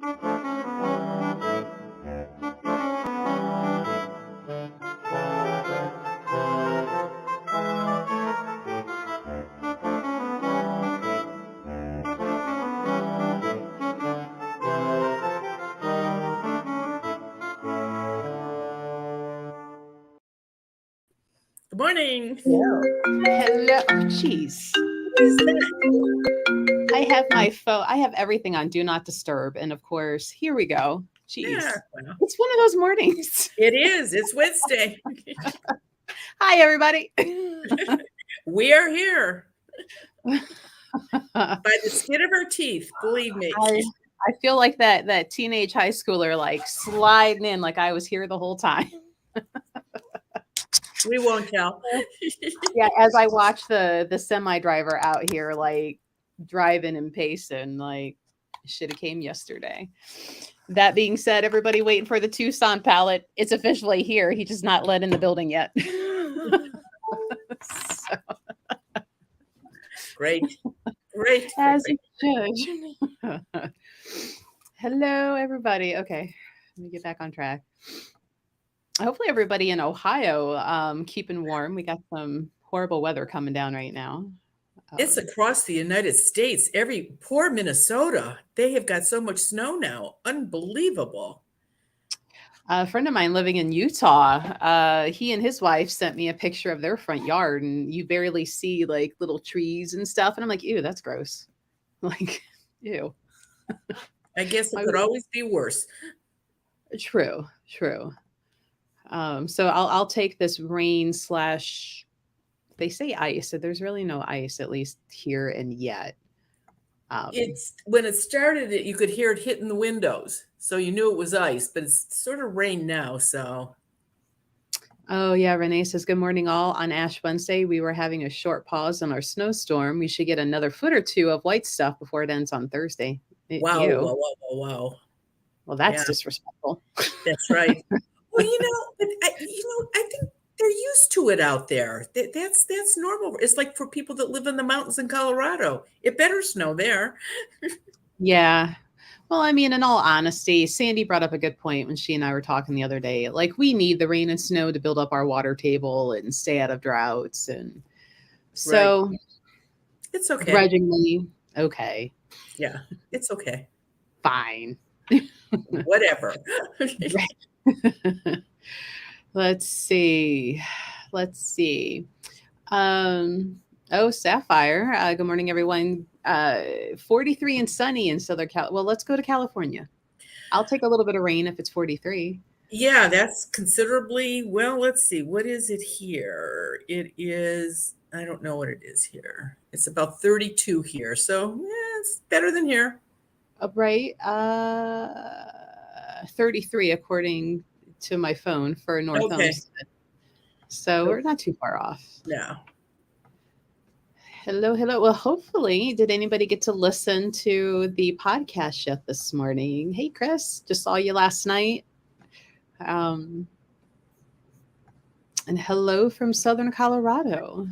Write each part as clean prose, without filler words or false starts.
Good morning. Hello. Jeez. What is that? I have my phone. I have everything on Do Not Disturb. And of course, here we go. Jeez. Yeah, well, It's one of those mornings. it is. It's Wednesday. Hi, everybody. We are here by the skin of our teeth. Believe me. I feel like that teenage high schooler like sliding in like I was here the whole time. We won't tell. Yeah, as I watch the semi driver out here like driving and pacing, like should have came yesterday. That being said, everybody waiting for the Tucson pallet. It's officially here. He just not let in the building yet. So, Great. Great. as you should. Hello, everybody. Okay, let me get back on track. Hopefully, everybody in Ohio keeping warm. We got some horrible weather coming down right now. It's across the United States. Poor Minnesota. They have got so much snow now. Unbelievable. A friend of mine living in Utah, he and his wife sent me a picture of their front yard, and you barely see like little trees and stuff. And I'm like, ew, that's gross. Like, ew. I guess it could always be worse. True. So I'll take this rain / they say ice, so there's really no ice, at least here and yet. It's when it started, you could hear it hitting the windows, so you knew it was ice. But it's sort of rain now, so. Oh yeah, Renee says good morning all. On Ash Wednesday, we were having a short pause on our snowstorm. We should get another foot or two of white stuff before it ends on Thursday. Wow. Well, that's disrespectful. That's right. Well, I think they're used to it out there. That's normal. It's like for people that live in the mountains in Colorado. It better snow there. Yeah. Well, I mean, in all honesty, Sandy brought up a good point when she and I were talking the other day. Like, we need the rain and snow to build up our water table and stay out of droughts. And so it's okay. Grudgingly, okay. Yeah, it's okay. Fine. Whatever. Let's see. Sapphire. Good morning, everyone. 43 and sunny in Southern Cal. Well, let's go to California. I'll take a little bit of rain if it's 43. Yeah, that's considerably. Well, let's see. What is it here? It is. I don't know what it is here. It's about 32 here. So it's better than here. Right. 33 according to my phone for North Homestead. So we're not too far off. No. Hello. Well, hopefully, did anybody get to listen to the podcast yet this morning? Hey, Chris, just saw you last night. And hello from Southern Colorado.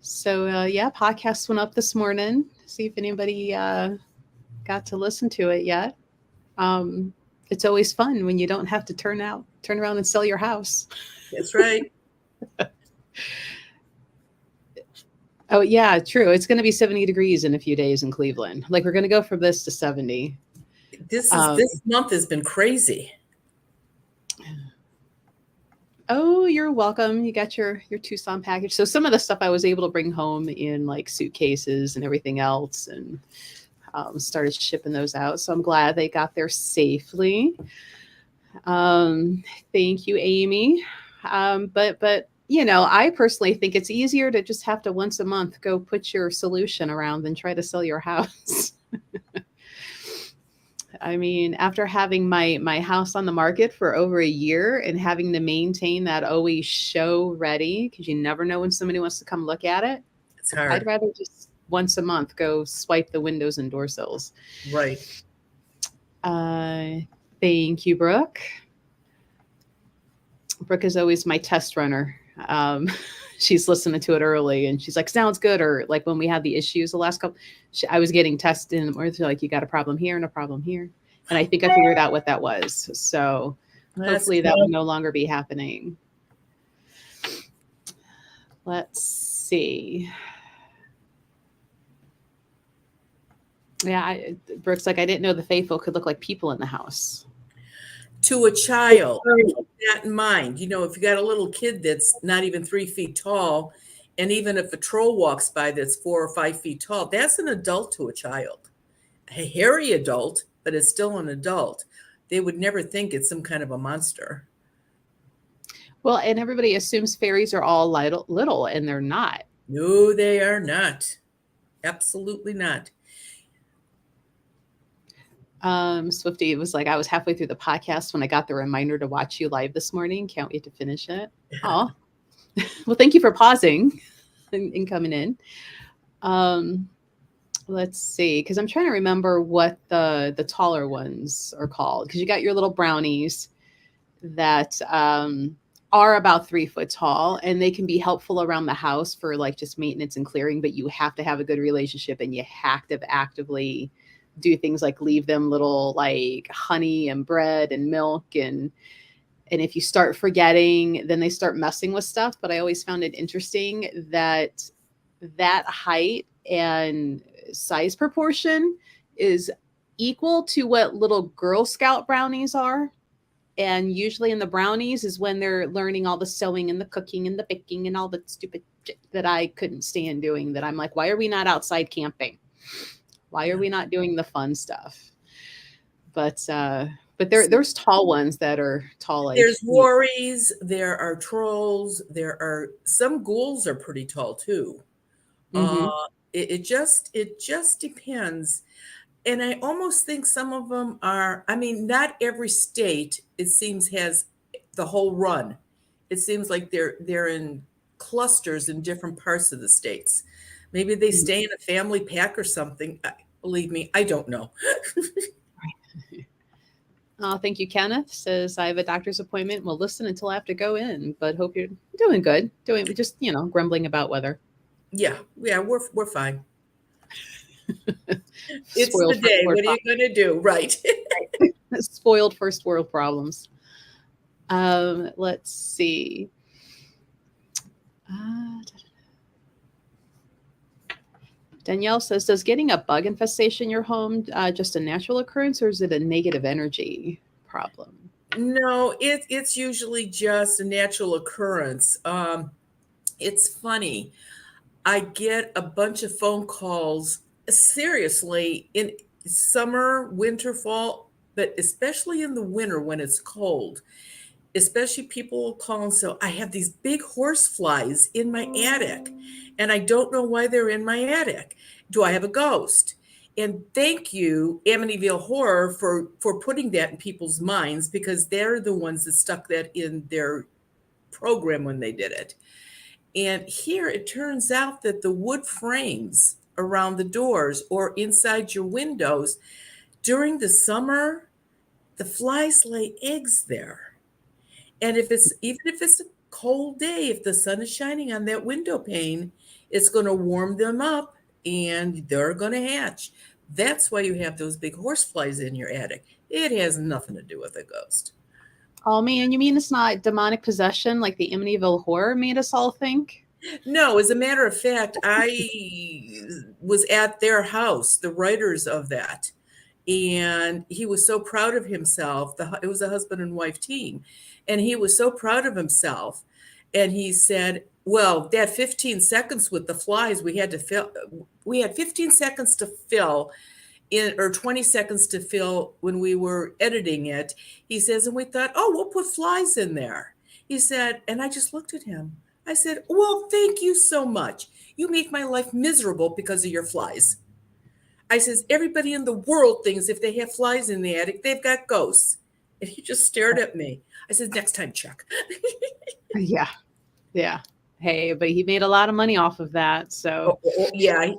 So, podcast went up this morning. See if anybody got to listen to it yet. It's always fun when you don't have to turn around and sell your house. That's right. Oh, yeah, true. It's going to be 70 degrees in a few days in Cleveland. Like, we're going to go from this to 70. This month has been crazy. Oh, you're welcome. You got your Tucson package. So some of the stuff I was able to bring home in like suitcases and everything else, and started shipping those out. So I'm glad they got there safely. Thank you, Amy. But I personally think it's easier to just have to once a month go put your solution around than try to sell your house. I mean, after having my house on the market for over a year and having to maintain that always show ready, because you never know when somebody wants to come look at it. It's hard. I'd rather just once a month go swipe the windows and door sills. Right. Thank you, Brooke. Brooke is always my test runner. she's listening to it early and she's like, sounds good. Or like when we had the issues the last couple, I was getting tested in the morning. They're like, you got a problem here and a problem here. And I think I figured out what that was. So hopefully that will no longer be happening. Let's see. Yeah, Brooke's like, I didn't know the faithful could look like people in the house. To a child, keep that in mind. You know, if you got a little kid that's not even 3 feet tall, and even if a troll walks by that's 4 or 5 feet tall, that's an adult to a child. A hairy adult, but it's still an adult. They would never think it's some kind of a monster. Well, and everybody assumes fairies are all little, and they're not. No, they are not. Absolutely not. Swifty was like, I was halfway through the podcast when I got the reminder to watch you live this morning. Can't wait to finish it. Oh, well, thank you for pausing and coming in. Let's see, because I'm trying to remember what the taller ones are called. Because you got your little brownies that are about 3 foot tall, and they can be helpful around the house for like just maintenance and clearing. But you have to have a good relationship, and you have to actively do things like leave them little like honey and bread and milk, and if you start forgetting, then they start messing with stuff. But I always found it interesting that height and size proportion is equal to what little Girl Scout brownies are. And usually in the brownies is when they're learning all the sewing and the cooking and the baking and all the stupid shit that I couldn't stand doing, that I'm like, why are we not outside camping? Why are we not doing the fun stuff? But there's tall ones that are tall. There's worries. There are trolls. There are some ghouls are pretty tall too. Mm-hmm. It just depends. And I almost think some of them are, I mean, not every state, it seems, has the whole run. It seems like they're in clusters in different parts of the states. Maybe they stay in a family pack or something. Believe me, I don't know. Thank you, Kenneth. Says, I have a doctor's appointment. We'll listen until I have to go in, but hope you're doing good. Just, grumbling about weather. Yeah, we're fine. It's the day. What are you going to do? Right. Spoiled first world problems. Let's see. Danielle says, does getting a bug infestation in your home just a natural occurrence, or is it a negative energy problem? No, it's usually just a natural occurrence. It's funny. I get a bunch of phone calls, seriously, in summer, winter, fall, but especially in the winter when it's cold. Especially people will call and say, I have these big horse flies in my attic, and I don't know why they're in my attic. Do I have a ghost? And thank you, Amityville Horror, for putting that in people's minds, because they're the ones that stuck that in their program when they did it. And here it turns out that the wood frames around the doors or inside your windows, during the summer, the flies lay eggs there. And even if it's a cold day, if the sun is shining on that window pane, it's going to warm them up and they're going to hatch. That's why you have those big horse flies in your attic. It has nothing to do with a ghost. Oh man, you mean it's not demonic possession like the Amityville Horror made us all think? No, as a matter of fact, I was at their house, the writers of that, and he was so proud of himself. It was a husband and wife team, and he was so proud of himself. And he said, well, that 15 seconds with the flies, we had 15 seconds to fill or 20 seconds to fill when we were editing it. He says, and we thought, oh, we'll put flies in there. He said, and I just looked at him. I said, well, thank you so much. You make my life miserable because of your flies. I says, everybody in the world thinks if they have flies in the attic, they've got ghosts. And he just stared at me. I said, next time, Chuck. Yeah. Hey, but he made a lot of money off of that. So yeah,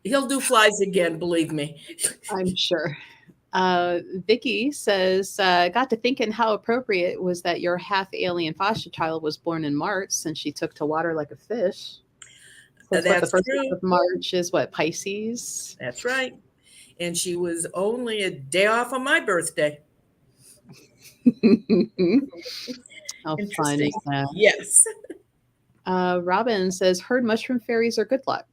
he'll do flies again, believe me. I'm sure. Vicky says, got to thinking how appropriate was that your half alien foster child was born in March since she took to water like a fish. Of course, what the That's first week true. of March is what, Pisces? That's right. And she was only a day off on my birthday. How fun Interesting. is that? Yes. Robin says, heard mushroom fairies are good luck.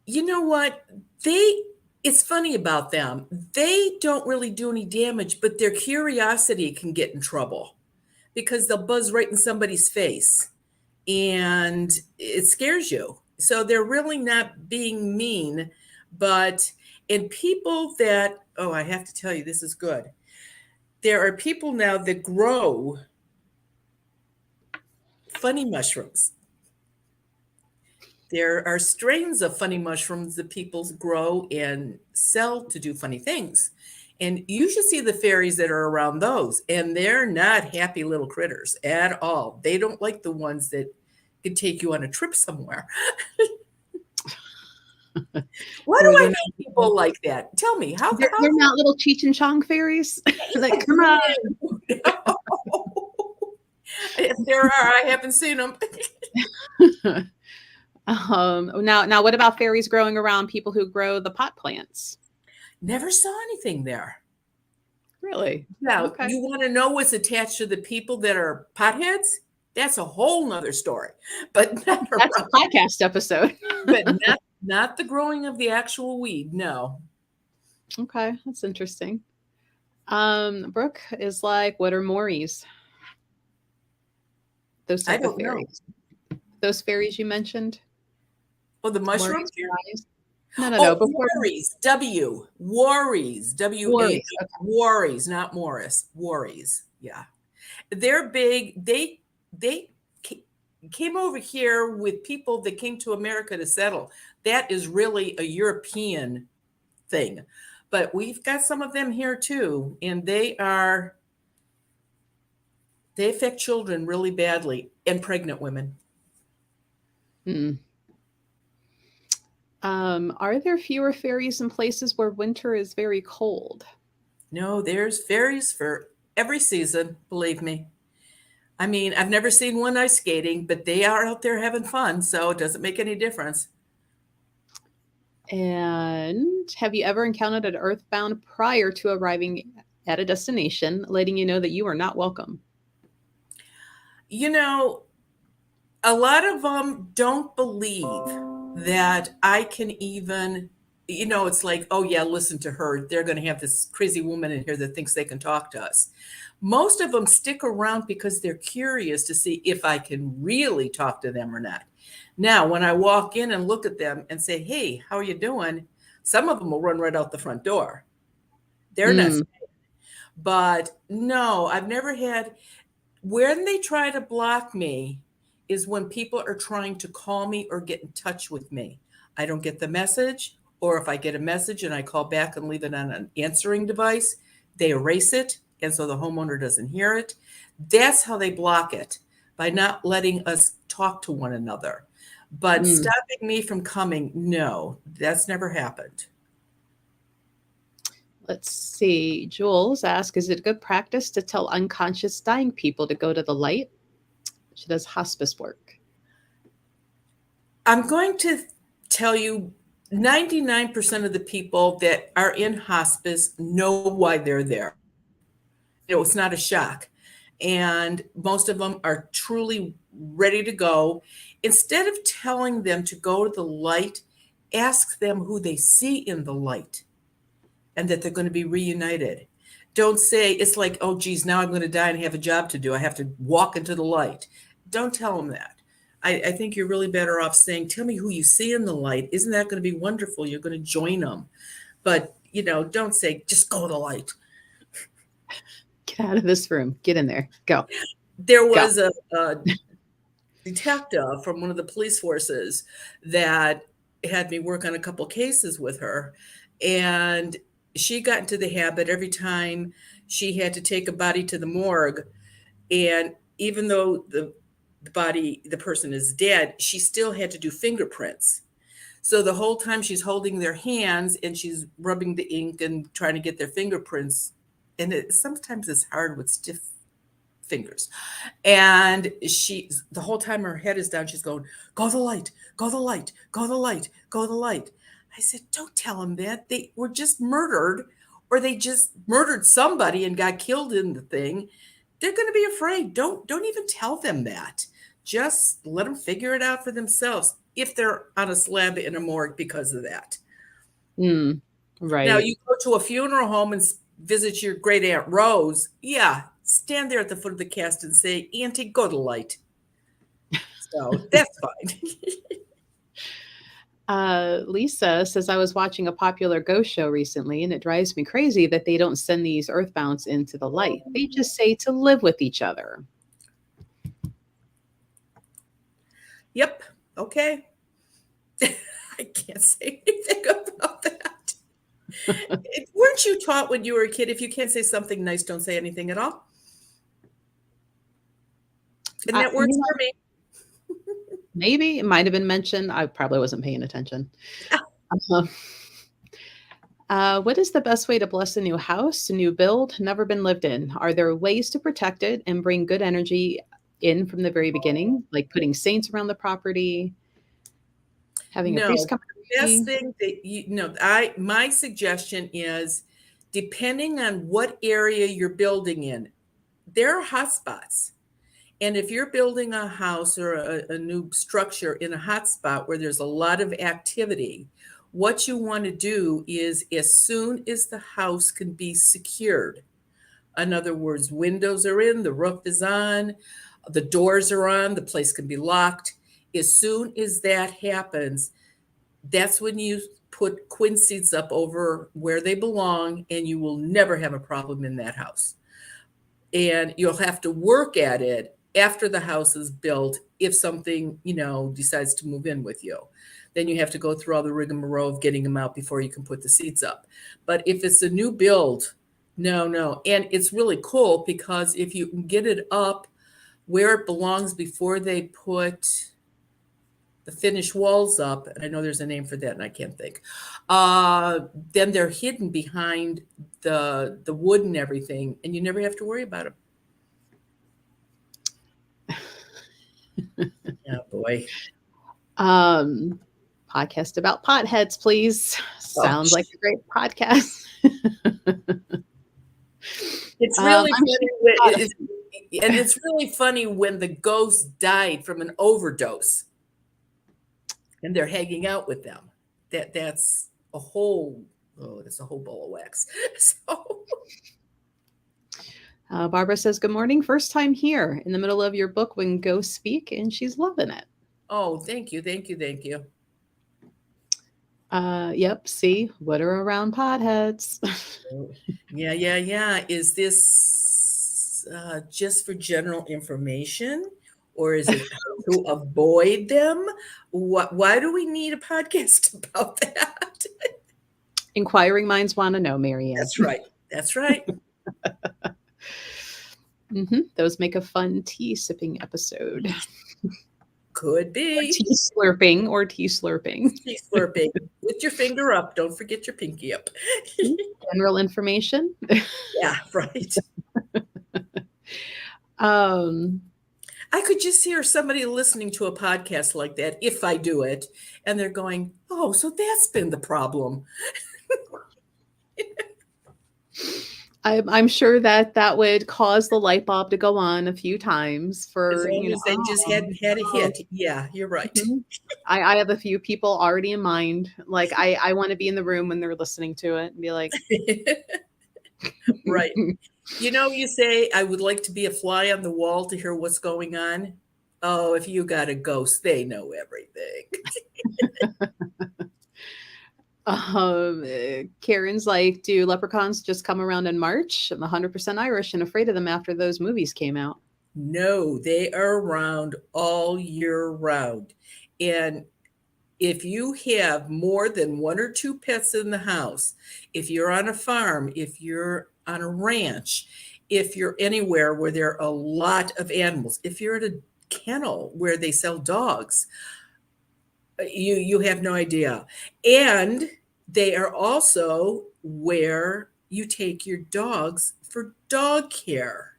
You know what? It's funny about them. They don't really do any damage, but their curiosity can get in trouble because they'll buzz right in somebody's face and it scares you. So they're really not being mean, but in people that, oh, I have to tell you, this is good. There are people now that grow funny mushrooms. There are strains of funny mushrooms that people grow and sell to do funny things. And you should see the fairies that are around those. And they're not happy little critters at all. They don't like the ones that could take you on a trip somewhere. Why do I hate people like that? Tell me, how They're not little Cheech and Chong fairies. Like, come on. If there are, I haven't seen them. Now, what about fairies growing around people who grow the pot plants? Never saw anything there. Really? Now, Okay. you want to know what's attached to the people that are potheads? That's a whole nother story. But not That's a podcast episode. but not the growing of the actual weed. No. Okay, that's interesting. Brooke is like, what are Mories? Those I type of don't know. fairies. Those fairies you mentioned? Oh, the mushroom? Mories, fairies? No. Oh, Before Worries. Worries. W-A. Worries. Okay. Worries, not Morris. Worries. Yeah. They're big. They came over here with people that came to America to settle. That is really a European thing. But we've got some of them here too, and they affect children really badly and pregnant women. Are there fewer fairies in places where winter is very cold? No, there's fairies for every season, believe me. I mean, I've never seen one ice skating, but they are out there having fun, so it doesn't make any difference. And have you ever encountered an earthbound prior to arriving at a destination, letting you know that you are not welcome? You know, a lot of them don't believe that I can even, it's like, oh yeah, listen to her. They're going to have this crazy woman in here that thinks they can talk to us. Most of them stick around because they're curious to see if I can really talk to them or not. Now, when I walk in and look at them and say, hey, how are you doing? Some of them will run right out the front door. They're not saying. But no, I've never had, when they try to block me is when people are trying to call me or get in touch with me. I don't get the message, or if I get a message and I call back and leave it on an answering device, they erase it, and so the homeowner doesn't hear it. That's how they block it, by not letting us talk to one another. But stopping me from coming, no, that's never happened. Let's see. Jules asks, is it good practice to tell unconscious dying people to go to the light? She does hospice work. I'm going to tell you 99% of the people that are in hospice know why they're there. It's not a shock. And most of them are truly ready to go. Instead of telling them to go to the light, ask them who they see in the light and that they're going to be reunited. Don't say, it's like, oh, geez, now I'm going to die and have a job to do. I have to walk into the light. Don't tell them that. I think you're really better off saying, tell me who you see in the light. Isn't that going to be wonderful? You're going to join them. But, don't say, just go to the light. Get out of this room. Get in there. Go. There was a detective from one of the police forces that had me work on a couple cases with her. And she got into the habit every time she had to take a body to the morgue. And even though the person is dead, she still had to do fingerprints. So the whole time she's holding their hands and she's rubbing the ink and trying to get their fingerprints. And sometimes it's hard with stiff fingers. And the whole time her head is down, she's going, go the light, go the light, go the light, go the light. I said, don't tell them that. They were just murdered, or they just murdered somebody and got killed in the thing. They're going to be afraid. Don't even tell them that. Just let them figure it out for themselves if they're on a slab in a morgue because of that. Right. Now, you go to a funeral home and visit your great Aunt Rose. Yeah, stand there at the foot of the cast and say, Auntie, go to light. So that's fine. Lisa says, I was watching a popular ghost show recently, and it drives me crazy that they don't send these earthbounds into the light. They just say to live with each other. Yep. Okay. I can't say anything about that. Weren't you taught when you were a kid, if you can't say something nice, don't say anything at all? And that works for me. Maybe it might have been mentioned. I probably wasn't paying attention. What is the best way to bless a new house, a new build, never been lived in? Are there ways to protect it and bring good energy in from the very beginning, like putting saints around the property, having a priest come? Best thing that my suggestion is, depending on what area you're building in, there are hot spots. And if you're building a house or a new structure in a hot spot where there's a lot of activity, what you want to do is, as soon as the house can be secured, in other words, windows are in, the roof is on, the doors are on, the place can be locked. As soon as that happens, that's when you put quince seeds up over where they belong, and you will never have a problem in that house. And you'll have to work at it after the house is built. If something, decides to move in with you, then you have to go through all the rigmarole of getting them out before you can put the seeds up. But if it's a new build, no. And it's really cool because if you can get it up where it belongs before they put the finished walls up, and I know there's a name for that and I can't think, then they're hidden behind the wood and everything, and you never have to worry about them. Oh boy. Podcast about potheads, please. Sounds like a great podcast. It's really funny and it's really funny when the ghost died from an overdose and they're hanging out with them. That's a whole bowl of wax. So Barbara says, good morning. First time here in the middle of your book When Ghosts Speak, and she's loving it. Oh, thank you. Yep. See, what are around potheads? Yeah. Is this just for general information, or is it to avoid them? Why do we need a podcast about that? Inquiring minds want to know, Marianne. That's right. Those make a fun tea sipping episode. Could be. Or tea slurping. Tea slurping. With your finger up. Don't forget your pinky up. General information. Yeah, right. I could just hear somebody listening to a podcast like that, if I do it, and they're going, oh, so that's been the problem. I'm sure that would cause the light bulb to go on a few times for, as long as they just hadn't had a hit. Yeah, you're right. I have a few people already in mind. Like I want to be in the room when they're listening to it and be like, right. You say, I would like to be a fly on the wall to hear what's going on. Oh, if you got a ghost, they know everything. Karen's like, do leprechauns just come around in March? I'm 100% Irish and afraid of them after those movies came out. No, they are around all year round. And if you have more than one or two pets in the house, if you're on a farm, if you're on a ranch, if you're anywhere where there are a lot of animals, if you're at a kennel where they sell dogs, You have no idea. And they are also where you take your dogs for dog care.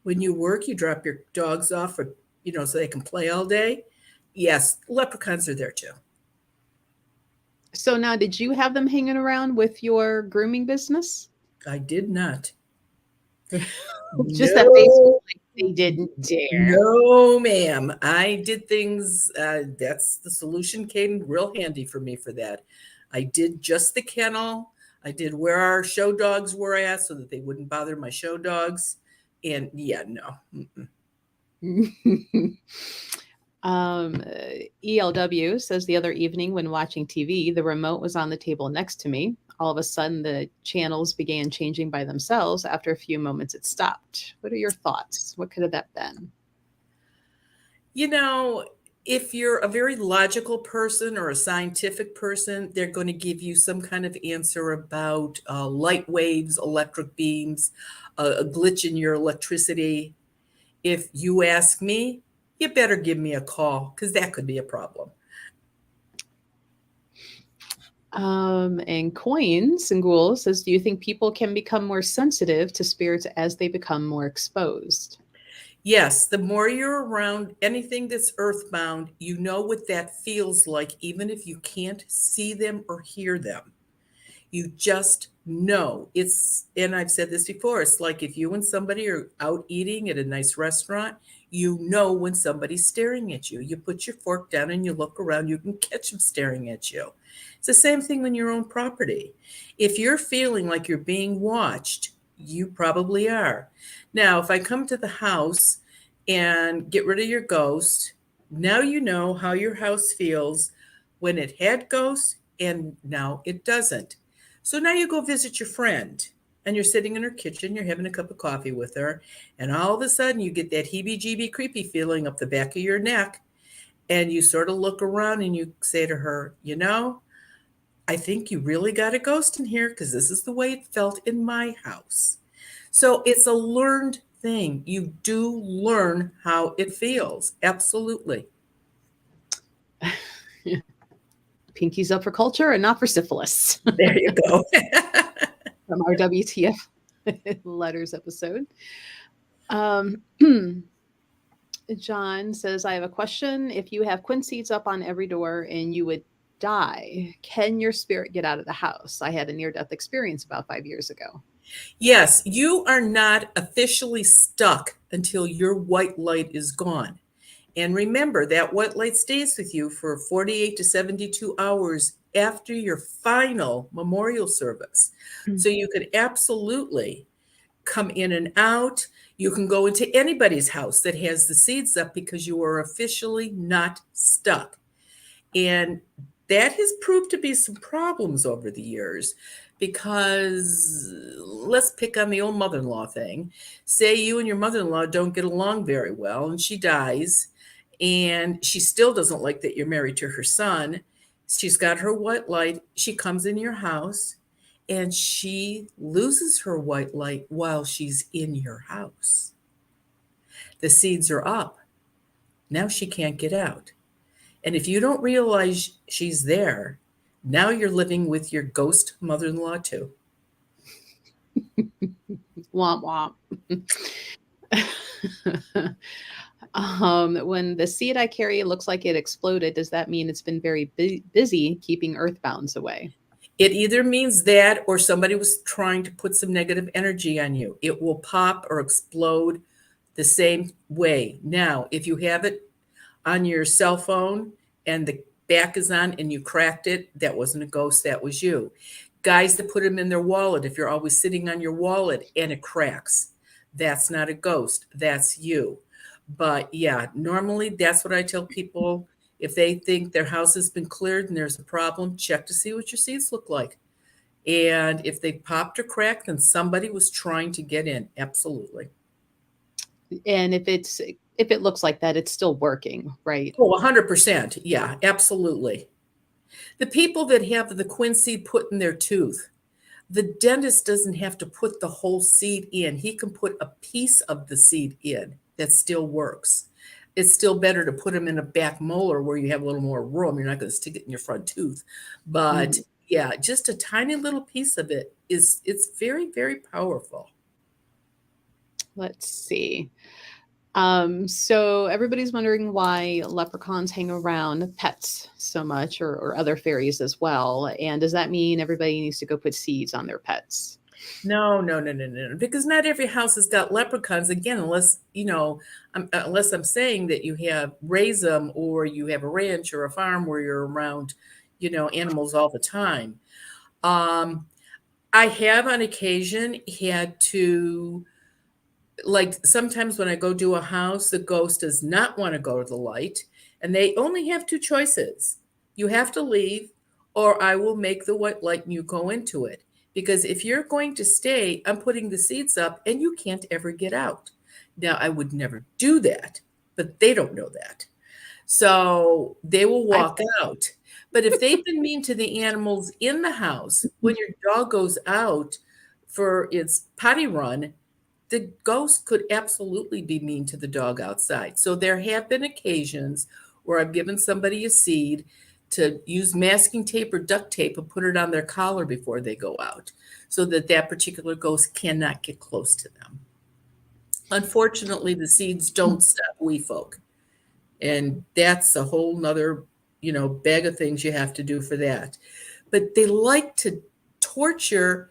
When you work, you drop your dogs off for, so they can play all day. Yes, leprechauns are there too. So now, did you have them hanging around with your grooming business? I did not. Just that face was No, like they didn't dare. no, ma'am. I did things. That's the solution came real handy for me for that. I did just the kennel. I did where our show dogs were at so that they wouldn't bother my show dogs. And yeah, no. um, ELW says the other evening when watching TV, the remote was on the table next to me. All of a sudden, the channels began changing by themselves. After a few moments, it stopped. What are your thoughts? What could have that been? You know, if you're a very logical person or a scientific person, they're going to give you some kind of answer about light waves, electric beams, a glitch in your electricity. If you ask me, you better give me a call because that could be a problem. And Coins and Ghouls says, do you think people can become more sensitive to spirits as they become more exposed? Yes, the more you're around anything that's earthbound, you know what that feels like, even if you can't see them or hear them. You just know. And I've said this before, it's like if you and somebody are out eating at a nice restaurant, you know when somebody's staring at you. You put your fork down and you look around, you can catch them staring at you. It's the same thing on your own property. If you're feeling like you're being watched, you probably are. Now, if I come to the house and get rid of your ghost, now you know how your house feels when it had ghosts and now it doesn't. So now you go visit your friend and you're sitting in her kitchen, you're having a cup of coffee with her, and all of a sudden you get that heebie jeebie creepy feeling up the back of your neck. And you sort of look around and you say to her, I think you really got a ghost in here because this is the way it felt in my house. So it's a learned thing. You do learn how it feels. Absolutely. Pinky's up for culture and not for syphilis. There you go. From our WTF letters episode. John says, I have a question. If you have quinceañeras up on every door and you would die, can your spirit get out of the house? I had a near-death experience about 5 years ago. Yes, you are not officially stuck until your white light is gone. And remember, that white light stays with you for 48 to 72 hours after your final memorial service. So you could absolutely come in and out. You can go into anybody's house that has the seeds up because you are officially not stuck. And that has proved to be some problems over the years because let's pick on the old mother-in-law thing. Say you and your mother-in-law don't get along very well and she dies and she still doesn't like that you're married to her son. She's got her white light. She comes in your house and she loses her white light while she's in your house. The seeds are up. Now she can't get out. And if you don't realize she's there, now you're living with your ghost mother-in-law too. Womp womp. When the seed I carry looks like it exploded, does that mean it's been very busy keeping earthbounds away? It either means that or somebody was trying to put some negative energy on you. It will pop or explode the same way. Now, if you have it on your cell phone and the back is on and you cracked it, that wasn't a ghost, that was you. Guys that put them in their wallet, if you're always sitting on your wallet and it cracks, that's not a ghost, that's you. But yeah, normally that's what I tell people. If they think their house has been cleared and there's a problem, check to see what your seeds look like. And if they popped or cracked, then somebody was trying to get in. Absolutely. And if it looks like that, it's still working, right? Oh, 100%. Yeah, absolutely. The people that have the quinceañera put in their tooth, the dentist doesn't have to put the whole seed in. He can put a piece of the seed in that still works. it's still better to put them in a back molar where you have a little more room. You're not going to stick it in your front tooth. But yeah, just a tiny little piece of it's very, very powerful. Let's see. So everybody's wondering why leprechauns hang around pets so much, or other fairies as well. And does that mean everybody needs to go put seeds on their pets? No, because not every house has got leprechauns. Again, unless unless I'm saying that you have raise them, or you have a ranch or a farm where you're around, animals all the time. I have on occasion had to, like, sometimes when I go do a house, the ghost does not want to go to the light, and they only have two choices. You have to leave, or I will make the white light and you go into it. Because if you're going to stay, I'm putting the seeds up and you can't ever get out. Now, I would never do that, but they don't know that. So they will walk out. But if they've been mean to the animals in the house, when your dog goes out for its potty run, the ghost could absolutely be mean to the dog outside. So there have been occasions where I've given somebody a seed to use masking tape or duct tape and put it on their collar before they go out, so that that particular ghost cannot get close to them. Unfortunately, the seeds don't stop wee folk. And that's a whole nother, bag of things you have to do for that. But they like to torture.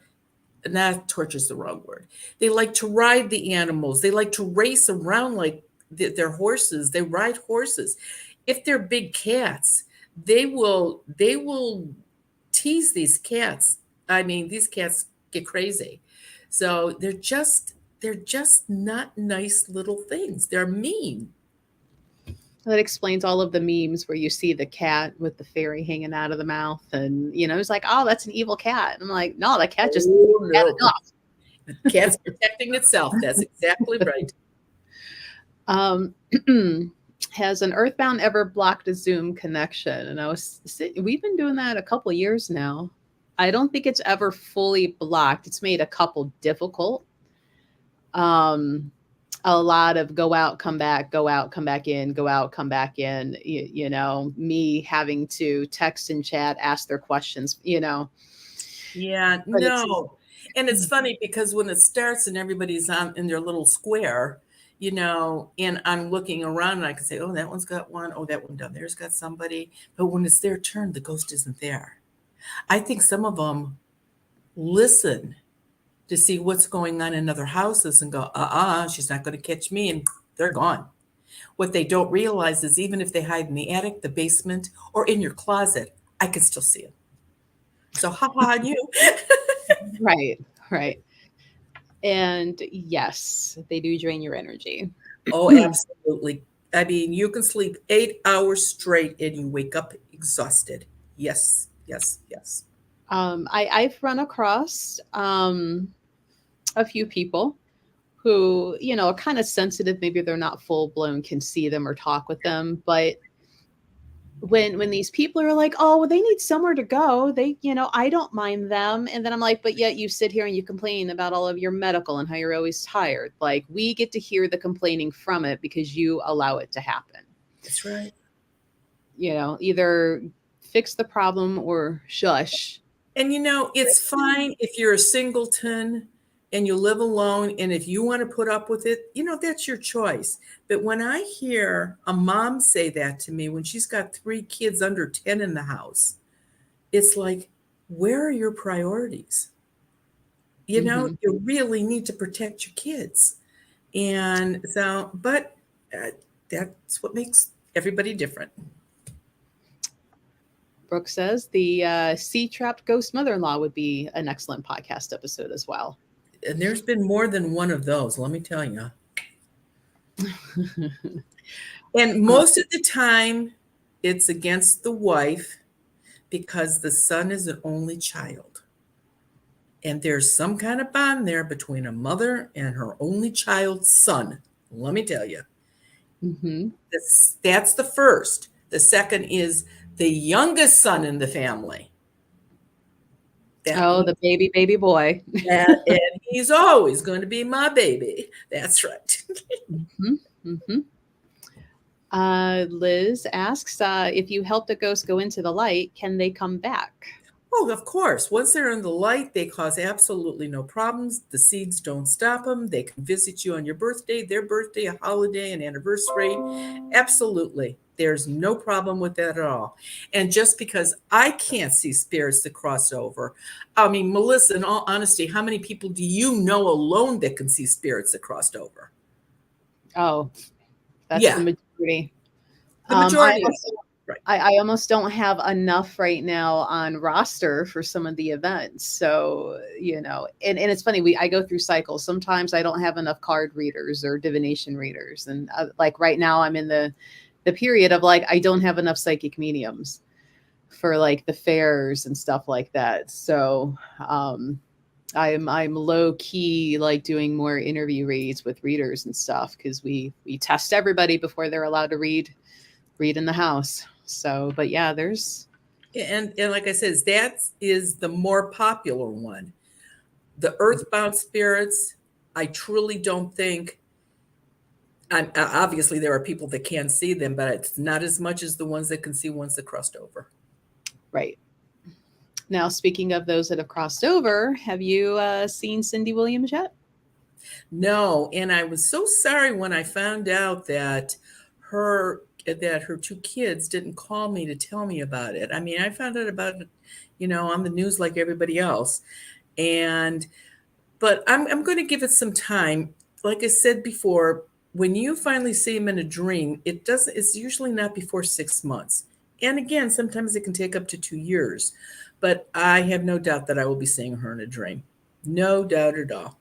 Not torture's the wrong word. They like to ride the animals. They like to race around like they're horses. They ride horses. If they're big cats, they will tease these cats. I mean, these cats get crazy. So they're just not nice little things. They're mean. That explains all of the memes where you see the cat with the fairy hanging out of the mouth, and it's like, oh, that's an evil cat. And I'm like, no, the cat just had enough. The cat's protecting itself. That's exactly right. Has an Earthbound ever blocked a Zoom connection? And we've been doing that a couple years now. I don't think it's ever fully blocked. It's made a couple difficult. A lot of go out, come back, go out, come back in, go out, come back in, me having to text and chat, ask their questions, Yeah, no. And it's funny because when it starts and everybody's in their little square, and I'm looking around and I can say, oh, that one's got one. Oh, that one down there's got somebody. But when it's their turn, the ghost isn't there. I think some of them listen to see what's going on in other houses and go, she's not going to catch me, and they're gone. What they don't realize is even if they hide in the attic, the basement, or in your closet, I can still see them. So ha on you. Right. And yes, they do drain your energy. Oh, absolutely. I mean, you can sleep 8 hours straight and you wake up exhausted. Yes. I've run across a few people who, are kind of sensitive. Maybe they're not full blown, can see them or talk with them. But when these people are like, oh, well, they need somewhere to go, they, I don't mind them. And then I'm like, but yet you sit here and you complain about all of your medical and how you're always tired. Like, we get to hear the complaining from it because you allow it to happen. That's right. Either fix the problem or shush. And it's fine if you're a singleton and you live alone, and if you want to put up with it, that's your choice. But when I hear a mom say that to me when she's got 3 kids under 10 in the house, it's like, where are your priorities? You really need to protect your kids. And so, but that's what makes everybody different. Brooke says the sea-trapped ghost mother-in-law would be an excellent podcast episode as well. And there's been more than one of those, let me tell you. And most of the time, it's against the wife because the son is an only child. And there's some kind of bond there between a mother and her only child's son. Let me tell you. Mm-hmm. That's the first. The second is the youngest son in the family. The baby boy. And he's always going to be my baby. That's right. Mm-hmm. Mm-hmm. Liz asks, if you help the ghost go into the light, can they come back? Oh, of course. Once they're in the light, they cause absolutely no problems. The seeds don't stop them. They can visit you on your birthday, their birthday, a holiday, an anniversary. Absolutely. There's no problem with that at all. And just because I can't see spirits that cross over, I mean, Melissa, in all honesty, how many people do you know alone that can see spirits that crossed over? Oh, that's the Yeah, majority. the I majority of also, right. I almost don't have enough right now on roster for some of the events. So, and it's funny, I go through cycles. Sometimes I don't have enough card readers or divination readers. And like right now I'm in the period of like, I don't have enough psychic mediums for like the fairs and stuff like that. So, I'm low key like doing more interview reads with readers and stuff because we test everybody before they're allowed to read in the house. So, but yeah, there's And like I said, that is the more popular one. The earthbound spirits, I truly don't think. Obviously, there are people that can see them, but it's not as much as the ones that can see ones that crossed over. right. Now, speaking of those that have crossed over, have you seen Cindy Williams yet? No, and I was so sorry when I found out that her two kids didn't call me to tell me about it. I mean, I found out about it, on the news like everybody else. And but I'm going to give it some time. Like I said before, when you finally see him in a dream, it's usually not before 6 months. And again, sometimes it can take up to 2 years. But I have no doubt that I will be seeing her in a dream. No doubt at all.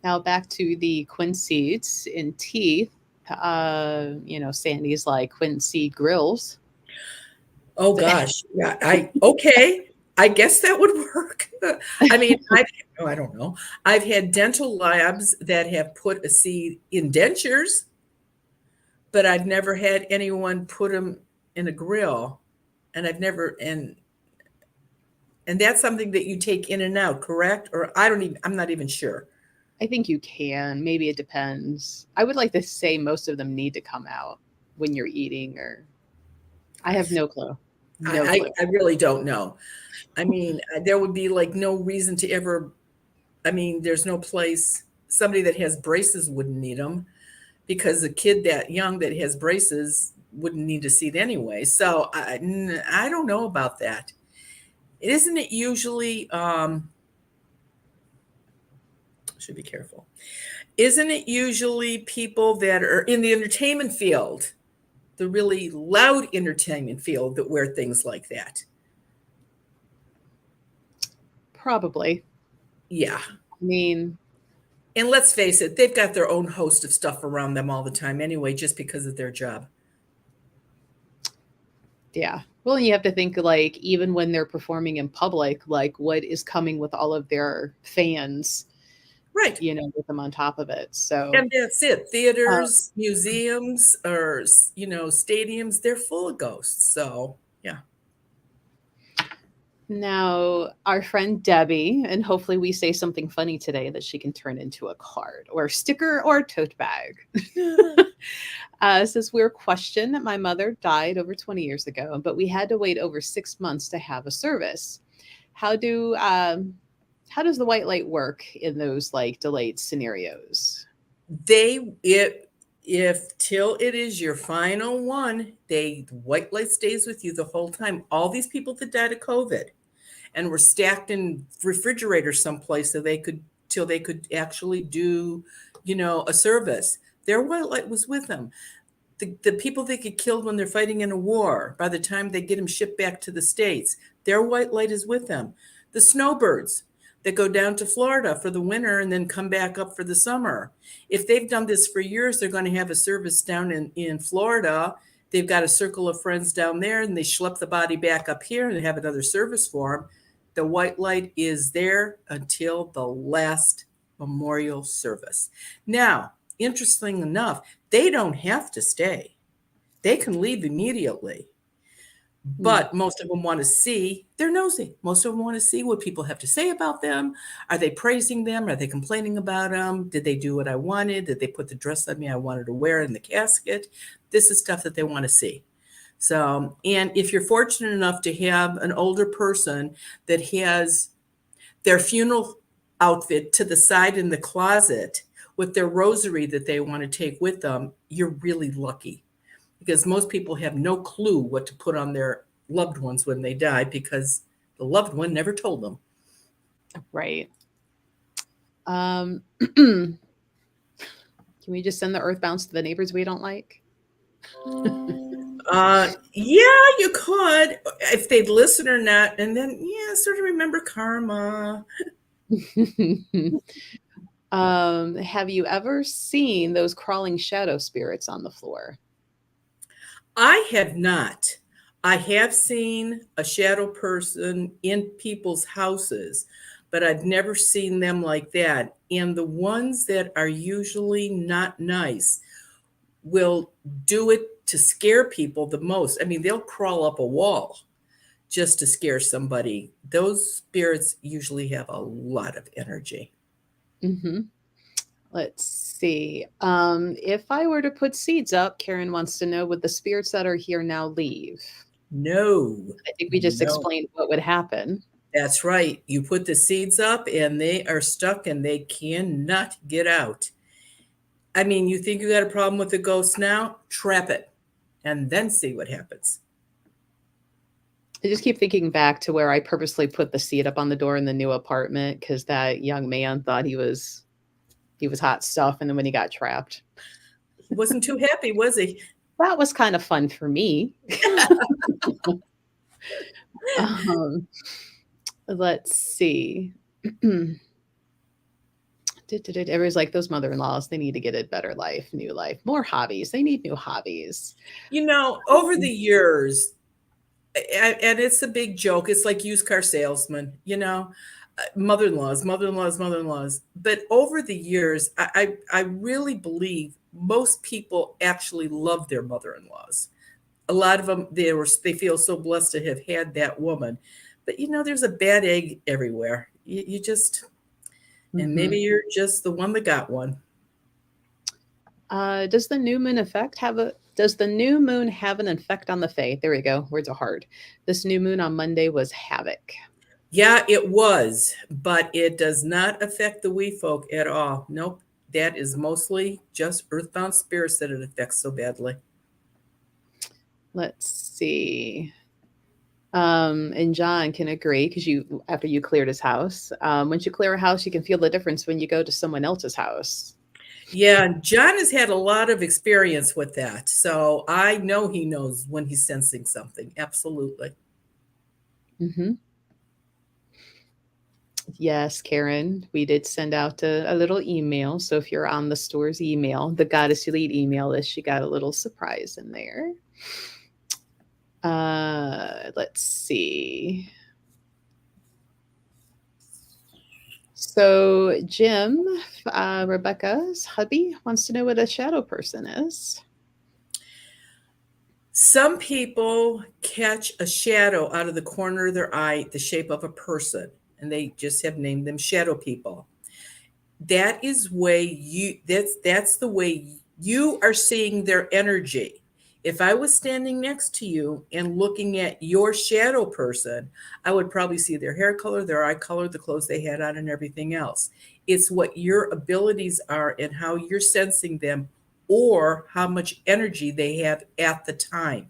Now, back to the quinceads in teeth. Sandy's like quincead grills. Oh gosh. Yeah, okay. I guess that would work. I mean, I don't know. I've had dental labs that have put a seed in dentures, but I've never had anyone put them in a grill. And I've never and that's something that you take in and out, correct? Or I'm not even sure. I think you can. Maybe it depends. I would like to say most of them need to come out when you're eating, or I have no clue. No clue. I really don't know. I mean, there would be like no reason to ever. I mean, there's no place somebody that has braces wouldn't need them because a kid that young that has braces wouldn't need to see it anyway. So I don't know about that. Isn't it usually should be careful. Isn't it usually people that are in the entertainment field, the really loud entertainment field that wear things like that? Probably. Yeah. I mean, and let's face it, they've got their own host of stuff around them all the time anyway, just because of their job. Yeah. Well, you have to think like even when they're performing in public, like what is coming with all of their fans, right? With them on top of it. So, and that's it. Theaters, museums, or stadiums, they're full of ghosts. So, yeah. Now, our friend Debbie, and hopefully we say something funny today that she can turn into a card or a sticker or a tote bag. Says, we're questioned that my mother died over 20 years ago, but we had to wait over 6 months to have a service. How does the white light work in those like delayed scenarios? If till it is your final one, the white light stays with you the whole time. All these people that died of COVID and were stacked in refrigerators someplace till they could actually do, a service. Their white light was with them. The people that get killed when they're fighting in a war, by the time they get them shipped back to the States, their white light is with them. The snowbirds that go down to Florida for the winter and then come back up for the summer. If they've done this for years, they're going to have a service down in Florida. They've got a circle of friends down there and they schlep the body back up here and they have another service for them. The white light is there until the last memorial service. Now, interesting enough, they don't have to stay. They can leave immediately. But most of them want to see, they're nosy. Most of them want to see what people have to say about them. Are they praising them? Are they complaining about them? Did they do what I wanted? Did they put the dress on me I wanted to wear in the casket? this is stuff that they want to see. So, and if you're fortunate enough to have an older person that has their funeral outfit to the side in the closet with their rosary that they want to take with them, you're really lucky, because most people have no clue what to put on their loved ones when they die because the loved one never told them. Right. Can we just send the earthbounds to the neighbors we don't like? Yeah, you could, if they'd listen or not, and then sort of remember karma. Have you ever seen those crawling shadow spirits on the floor? I have not. I have seen a shadow person in people's houses, but I've never seen them like that. And the ones that are usually not nice will do it to scare people the most. I mean, they'll crawl up a wall just to scare somebody. Those spirits usually have a lot of energy. Mm-hmm. Let's see. If I were to put seeds up, Karen wants to know, would the spirits that are here now leave? No, I think we just no. explained what would happen. That's right. You put the seeds up and they are stuck and they cannot get out. I mean, you think you got a problem with the ghost now? Trap it and then see what happens. I just keep thinking back to where I purposely put the seed up on the door in the new apartment because that young man thought he was hot stuff, and then when he got trapped, He wasn't too happy, was he? that was kind of fun for me. Let's see. Everybody's like, those mother-in-laws, they need to get a better life, new life, more hobbies. They need new hobbies. You know, over the years, and it's a big joke. It's like used car salesman, you know, mother-in-laws. But over the years, I really believe most people actually love their mother-in-laws. A lot of them, they feel so blessed to have had that woman. But you know, there's a bad egg everywhere. You just, and maybe you're just the one that got one. Does the new moon have an effect on the fae? There we go. Words are hard. This new moon on Monday was havoc. Yeah, it was, but it does not affect the wee folk at all. Nope. That is mostly just earthbound spirits that it affects so badly. Let's see. And John can agree because after you cleared his house, once you clear a house, you can feel the difference when you go to someone else's house. Yeah, John has had a lot of experience with that. So I know he knows when he's sensing something. Absolutely. Mm-hmm. Yes, Karen, we did send out a little email. So if you're on the store's email, the Goddess Elite email list, you got a little surprise in there. Let's see. So Jim, Rebecca's hubby, wants to know what a shadow person is. Some people catch a shadow out of the corner of their eye, the shape of a person, and they just have named them shadow people. That is that's the way you are seeing their energy. If I was standing next to you and looking at your shadow person, I would probably see their hair color, their eye color, the clothes they had on, and everything else. It's what your abilities are and how you're sensing them, or how much energy they have at the time.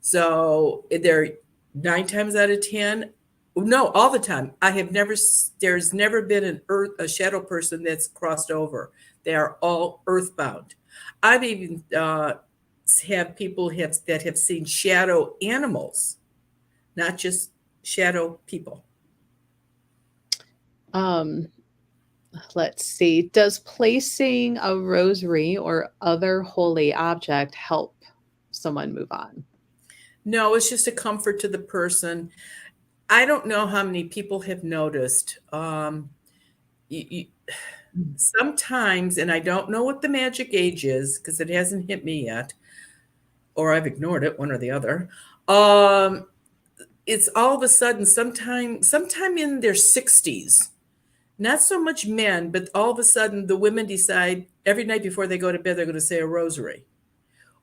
So they're 9 times out of 10. No, all the time. There's never been a shadow person that's crossed over. They are all earthbound. I've even have people that have seen shadow animals, not just shadow people. Let's see. Does placing a rosary or other holy object help someone move on? No, it's just a comfort to the person. I don't know how many people have noticed. Sometimes, and I don't know what the magic age is because it hasn't hit me yet, or I've ignored it, one or the other. It's all of a sudden sometime in their 60s, not so much men, but all of a sudden the women decide every night before they go to bed they're going to say a rosary.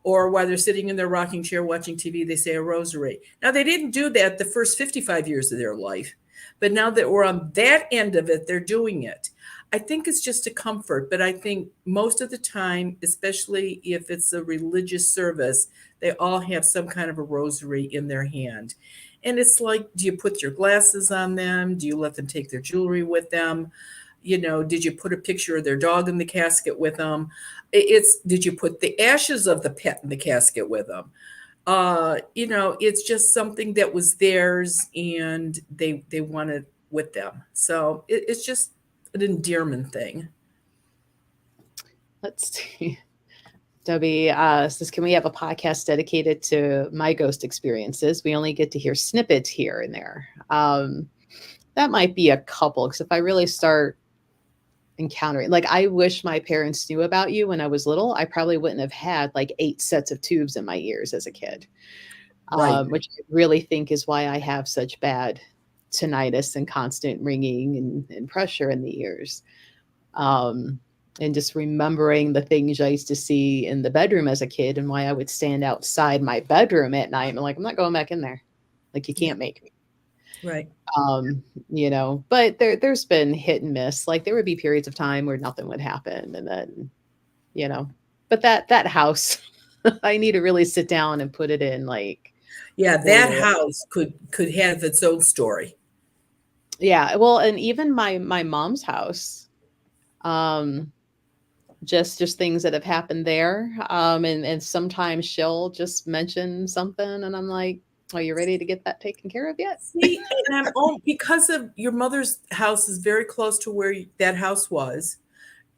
or while they're sitting in their rocking chair watching TV, they say a rosary. Now, they didn't do that the first 55 years of their life, but now that we're on that end of it, they're doing it. I think it's just a comfort, but I think most of the time, especially if it's a religious service, they all have some kind of a rosary in their hand. And it's like, do you put your glasses on them? Do you let them take their jewelry with them? Did you put a picture of their dog in the casket with them? Did you put the ashes of the pet in the casket with them? It's just something that was theirs and they wanted with them. So it's just an endearment thing. Let's see. Debbie says, can we have a podcast dedicated to my ghost experiences? We only get to hear snippets here and there. That might be a couple, because if I really start encountering, like, I wish my parents knew about you when I was little. I probably wouldn't have had like 8 sets of tubes in my ears as a kid, Right. which I really think is why I have such bad tinnitus and constant ringing and pressure in the ears. And just remembering the things I used to see in the bedroom as a kid and why I would stand outside my bedroom at night and like, I'm not going back in there. Like, you can't make me. Right. But there's been hit and miss. Like, there would be periods of time where nothing would happen. And then, but that house, I need to really sit down and put it in like. Yeah, that house could have its own story. Yeah. Well, and even my mom's house, just things that have happened there. And sometimes she'll just mention something and I'm like, are you ready to get that taken care of yet? See, and because of your mother's house is very close to where that house was.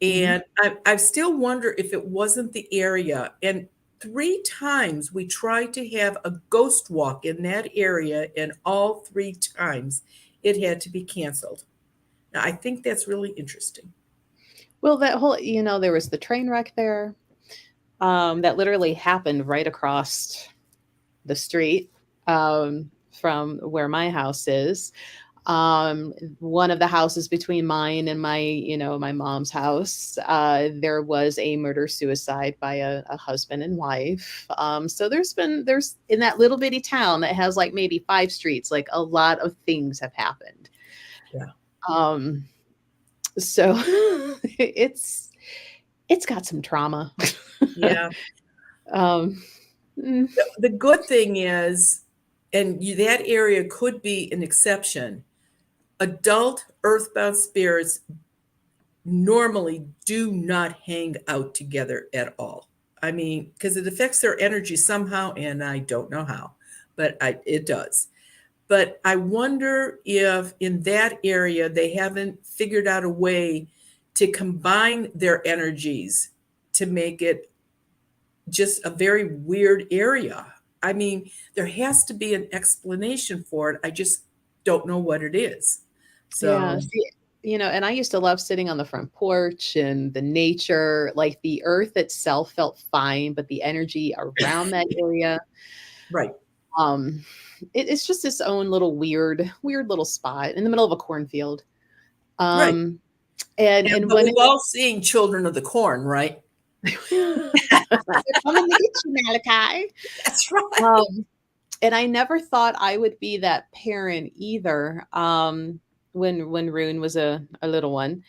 And I still wonder if it wasn't the area. And 3 times we tried to have a ghost walk in that area, and all 3 times it had to be canceled. Now, I think that's really interesting. Well, that whole, there was the train wreck there that literally happened right across the street from where my house is. One of the houses between mine and my mom's house, there was a murder suicide by a husband and wife. So there's in that little bitty town that has like maybe 5 streets, like a lot of things have happened. Yeah. So it's got some trauma. Yeah. The good thing is, and that area could be an exception, adult earthbound spirits normally do not hang out together at all. I mean, because it affects their energy somehow, and I don't know how, but it does. But I wonder if in that area they haven't figured out a way to combine their energies to make it just a very weird area. I mean, there has to be an explanation for it. I just don't know what it is. So, yeah, see, and I used to love sitting on the front porch and the nature, like the earth itself felt fine, but the energy around that area, right. It's just its own little weird little spot in the middle of a cornfield. Right. And but when we've all seen Children of the Corn, right? They're coming to get you, Malachi. That's right. And I never thought I would be that parent either. When Rune was a little one,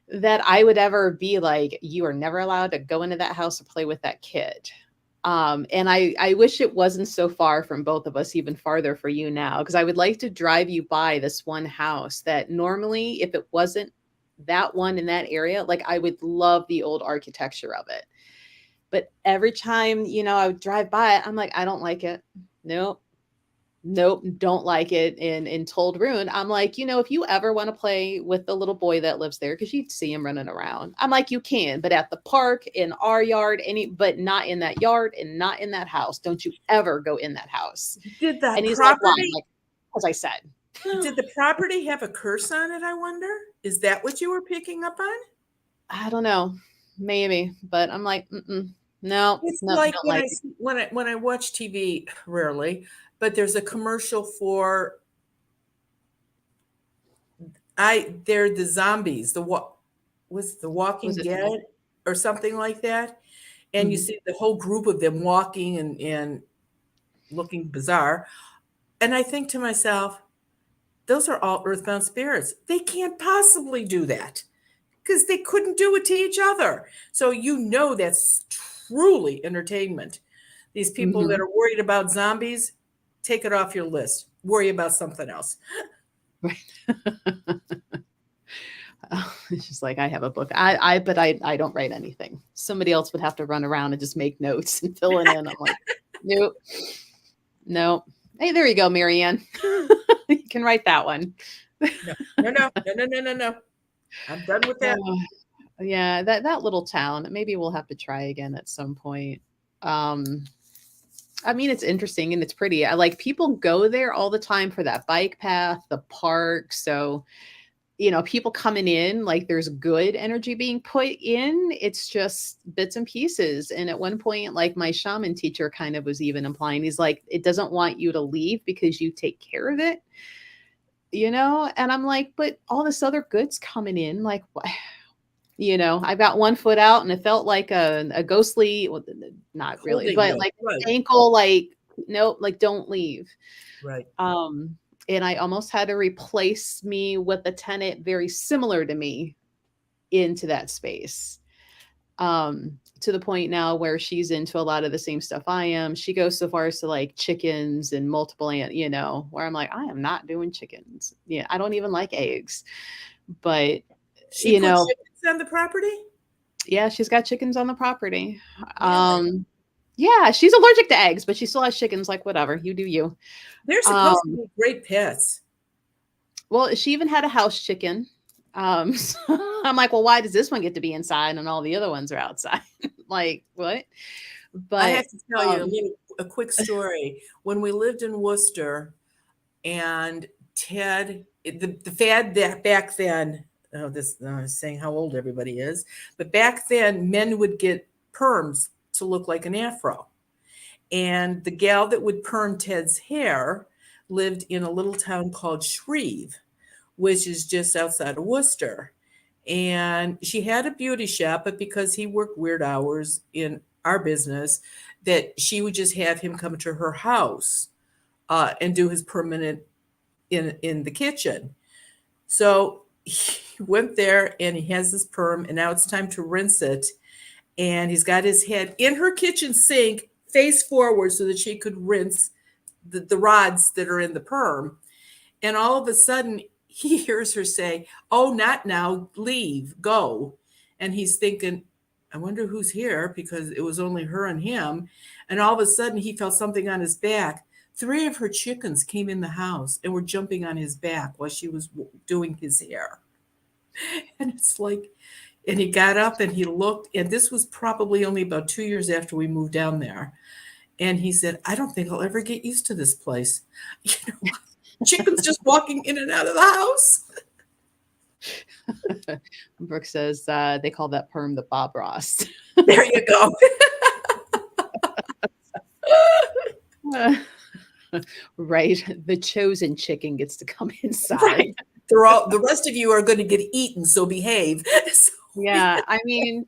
that I would ever be like, you are never allowed to go into that house or play with that kid. And I wish it wasn't so far from both of us, even farther for you now, because I would like to drive you by this one house that normally, if it wasn't that one in that area, like I would love the old architecture of it. But every time, I would drive by it, I'm like, I don't like it. Nope, don't like it. And told Rune, I'm like, if you ever want to play with the little boy that lives there, because you'd see him running around. I'm like, you can, but at the park, in our yard, but not in that yard and not in that house. Don't you ever go in that house. Did the and he's property, like, why? Like, as I said. Did the property have a curse on it, I wonder? Is that what you were picking up on? I don't know. Maybe. But I'm like, no. It's no, like don't when I watch TV, rarely, but there's a commercial for they're the zombies, was The Walking Was it- Dead or something like that. and you see the whole group of them walking and looking bizarre. And I think to myself, those are all earthbound spirits. They can't possibly do that because they couldn't do it to each other. So that's truly entertainment. These people that are worried about zombies, take it off your list. Worry about something else. Right. It's just like, I have a book. But I don't write anything. Somebody else would have to run around and just make notes and fill it in. I'm like, nope. No. Hey, there you go, Marianne. You can write that one. No. I'm done with that. Yeah, that little town. Maybe we'll have to try again at some point. I mean, it's interesting and it's pretty. I like people go there all the time for that bike path, the park. So, people coming in, like there's good energy being put in. It's just bits and pieces. And at one point, like my shaman teacher kind of was even implying, he's like, it doesn't want you to leave because you take care of it, And I'm like, but all this other good's coming in. Like, what? I've got one foot out and it felt like a ghostly, well, not really, but like ankle, like, nope, like don't leave. Right. And I almost had to replace me with a tenant very similar to me into that space. To the point now where she's into a lot of the same stuff I am. She goes so far as to like chickens and multiple, where I'm like, I am not doing chickens. Yeah. I don't even like eggs, but she puts chickens on the property. Yeah. She's got chickens on the property. Really? Yeah, she's allergic to eggs, but she still has chickens. Like, whatever, you do you. They're supposed to be great pets. Well, she even had a house chicken. So I'm like, well, why does this one get to be inside and all the other ones are outside? Like, what? But I have to tell you a quick story. When we lived in Worcester, and Ted, the fad that back then, saying how old everybody is, but back then men would get perms to look like an afro. And the gal that would perm Ted's hair lived in a little town called Shreve, which is just outside of Worcester. And she had a beauty shop, but because he worked weird hours in our business, that she would just have him come to her house and do his permanent in the kitchen. So he went there and he has this perm, and now it's time to rinse it. And he's got his head in her kitchen sink, face forward, so that she could rinse the rods that are in the perm. And all of a sudden, he hears her say, "Oh, not now, leave, go." And he's thinking, I wonder who's here, because it was only her and him. And all of a sudden, he felt something on his back. 3 of her chickens came in the house and were jumping on his back while she was doing his hair. And it's like, and he got up and he looked, and this was probably only about 2 years after we moved down there. And he said, I don't think I'll ever get used to this place. Chickens just walking in and out of the house. Brooke says they call that perm the Bob Ross. There you go. Right. The chosen chicken gets to come inside. Right. The rest of you are going to get eaten, so behave. So, yeah. I mean,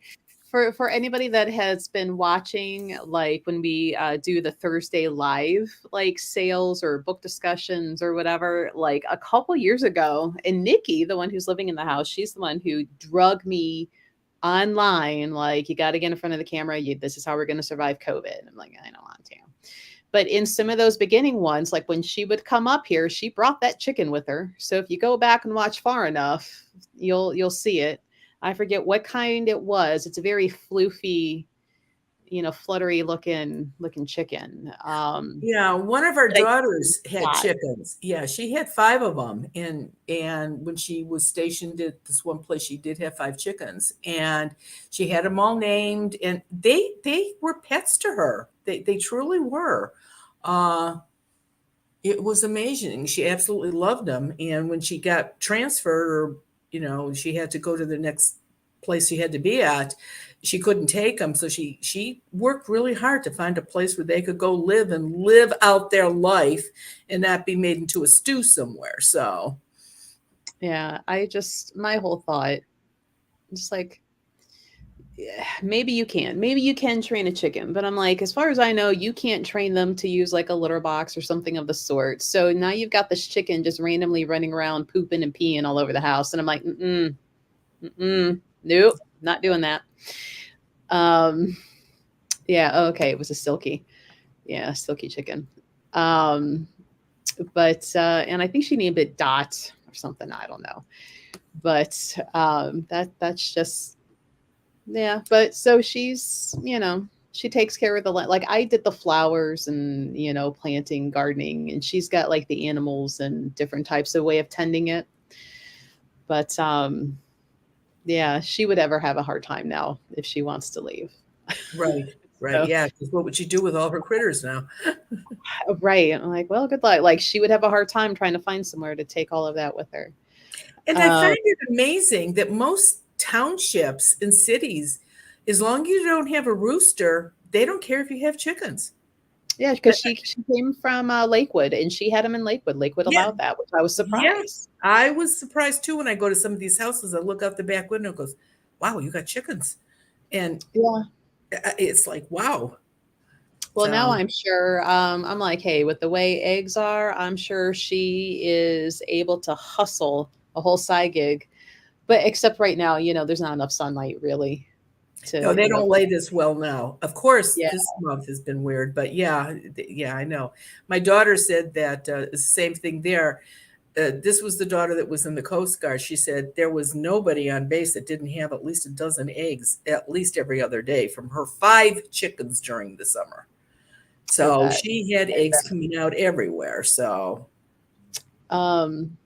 for anybody that has been watching, like when we do the Thursday live, like sales or book discussions or whatever, like a couple years ago, and Nikki, the one who's living in the house, she's the one who drug me online. Like, you got to get in front of the camera. This is how we're going to survive COVID. I'm like, I don't want to. But in some of those beginning ones, like when she would come up here, she brought that chicken with her. So if you go back and watch far enough, you'll see it. I forget what kind it was. It's a very floofy, fluttery looking chicken. Yeah, one of our daughters had chickens. Yeah, she had 5 of them, and when she was stationed at this one place, she did have 5 chickens, and she had them all named, and they were pets to her. They truly were. It was amazing. She absolutely loved them, and when she got transferred, or she had to go to the next place she had to be at, she couldn't take them. So she worked really hard to find a place where they could go live out their life and not be made into a stew somewhere. So, yeah, my whole thought, just like, Yeah, maybe you can. Maybe you can train a chicken, but I'm like, as far as I know, you can't train them to use like a litter box or something of the sort. So now you've got this chicken just randomly running around pooping and peeing all over the house, and I'm like, nope, not doing that. Um, yeah, okay, it was a silky, yeah, silky chicken. Um, but and I think she named it Dot or something. I don't know, but that's just yeah. But so she's she takes care of the like I did the flowers and planting, gardening, and she's got like the animals and different types of way of tending it. But yeah, she would ever have a hard time now if she wants to leave. Right, right. So, Yeah. 'Cause what would she do with all her critters now? right. I'm like, well, good luck. Like she would have a hard time trying to find somewhere to take all of that with her. And I Uh, find it amazing that most townships and cities, as long as you don't have a rooster, they don't care if you have chickens. yeah, because she came from Lakewood and she had them in Lakewood. Lakewood Yeah, allowed that, which I was yeah. surprised. I was surprised too when I go to some of these houses. I look out the back window and goes, "Wow, you got chickens," and Yeah. it's like, "Wow." Well, now So I'm sure. I'm like, hey, with the way eggs are, I'm sure she is able to hustle a whole side gig. But except right now, there's not enough sunlight really no, to, they don't lay this well now. Of course, yeah. this month has been weird, but yeah, yeah, I know. My daughter said that the same thing there. This was the daughter that was in the Coast Guard. She said there was nobody on base that didn't have at least a dozen eggs at least every other day from her 5 chickens during the summer. I So bet. she had I eggs bet. coming out everywhere. So Um,